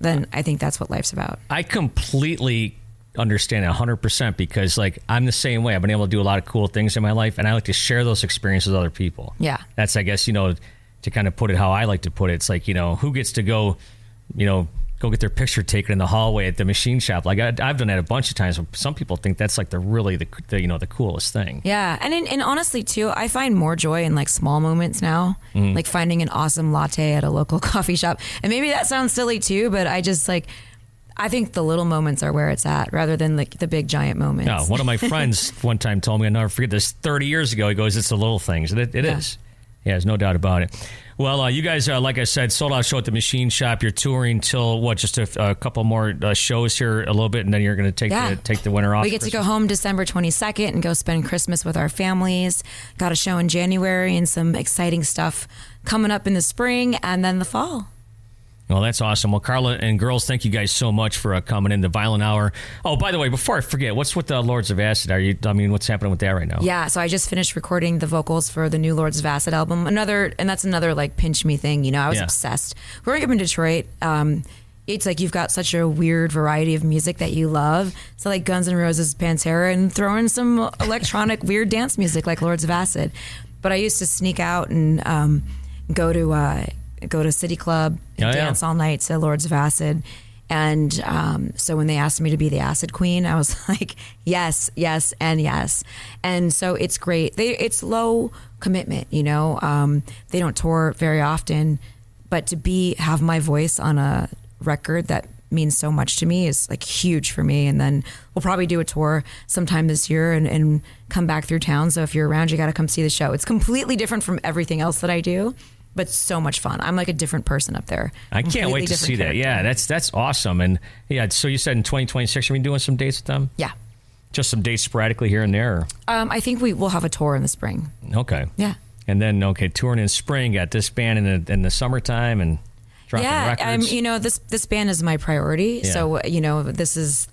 then I think that's what life's about. I completely understand 100% because I'm the same way. I've been able to do a lot of cool things in my life, and I like to share those experiences with other people. Yeah, that's I guess to kind of put it how I like to put it, it's like, who gets to go go get their picture taken in the hallway at the machine shop. Like I've done that a bunch of times. Some people think that's like the coolest thing. Yeah, and honestly too, I find more joy in like small moments now, like finding an awesome latte at a local coffee shop. And maybe that sounds silly too, but I just I think the little moments are where it's at rather than like the big giant moments. No, one of my friends one time told me, I'll never forget this, 30 years ago, he goes, it's the little things. And it is. Yeah, there's no doubt about it. Well, you guys, like I said, sold out show at the Machine Shop. You're touring till just a couple more shows here a little bit, and then you're going to take the winter off. We get to go home December 22nd and go spend Christmas with our families. Got a show in January and some exciting stuff coming up in the spring and then the fall. Well, that's awesome. Well, Carla and girls, thank you guys so much for coming in the Violent Hour. Oh, by the way, before I forget, what's with the Lords of Acid? What's happening with that right now? Yeah, so I just finished recording the vocals for the new Lords of Acid album. That's another like pinch me thing. I was obsessed. Growing up in Detroit, it's like you've got such a weird variety of music that you love. So like Guns N' Roses, Pantera, and throw in some electronic weird dance music like Lords of Acid. But I used to sneak out and go to City Club and dance all night to Lords of Acid. And so when they asked me to be the Acid Queen, I was like, yes, yes, and yes. And so it's great. It's low commitment, They don't tour very often, but to have my voice on a record that means so much to me is like huge for me. And then we'll probably do a tour sometime this year and come back through town. So if you're around, you got to come see the show. It's completely different from everything else that I do, but so much fun. I'm like a different person up there. I can't wait to see that. Yeah, that's awesome. And yeah, so you said in 2026, are we doing some dates with them? Yeah. Just some dates sporadically here and there? I think we will have a tour in the spring. Okay. Yeah. And then, touring in spring, got this band in the summertime and dropping records. This band is my priority. Yeah. So, this is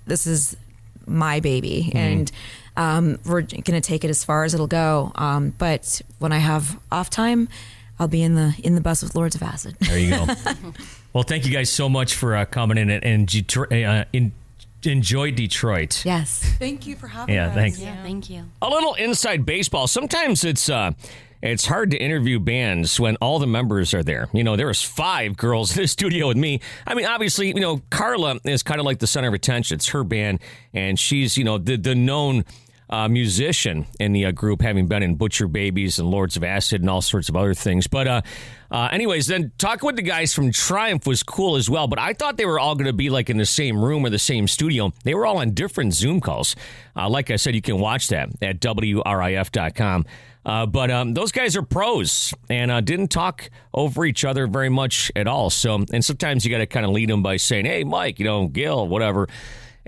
this is my baby. And we're going to take it as far as it'll go. But when I have off time, I'll be in the bus with Lords of Acid. There you go. Well, thank you guys so much for coming in and enjoy Detroit. Yes. Thank you for having us. Thanks. Yeah, thank you. A little inside baseball. Sometimes it's hard to interview bands when all the members are there. There was 5 girls in the studio with me. I mean, obviously, Carla is kind of like the center of attention. It's her band, and she's, the known musician in the group, having been in Butcher Babies and Lords of Acid and all sorts of other things. But anyways, then talking with the guys from Triumph was cool as well. But I thought they were all going to be like in the same room or the same studio. They were all on different Zoom calls. Like I said, you can watch that at WRIF.com. But those guys are pros and didn't talk over each other very much at all. So, and sometimes you got to kind of lead them by saying, hey, Mike, Gil, whatever.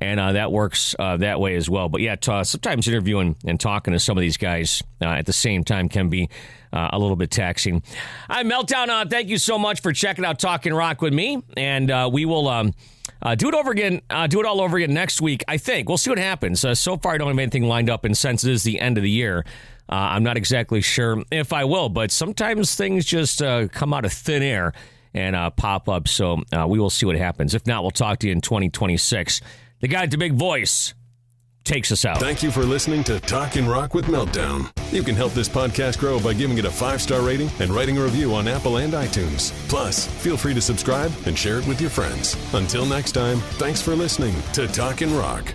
And that works that way as well. But yeah, sometimes interviewing and talking to some of these guys at the same time can be a little bit taxing. Hi, Meltdown. Thank you so much for checking out Talkin' Rock with me. And we will do it over again. Do it all over again next week, I think. We'll see what happens. So far, I don't have anything lined up. And since it is the end of the year, I'm not exactly sure if I will. But sometimes things just come out of thin air and pop up. So we will see what happens. If not, we'll talk to you in 2026. The guy with the big voice takes us out. Thank you for listening to Talkin' Rock with Meltdown. You can help this podcast grow by giving it a 5-star rating and writing a review on Apple and iTunes. Plus, feel free to subscribe and share it with your friends. Until next time, thanks for listening to Talkin' Rock.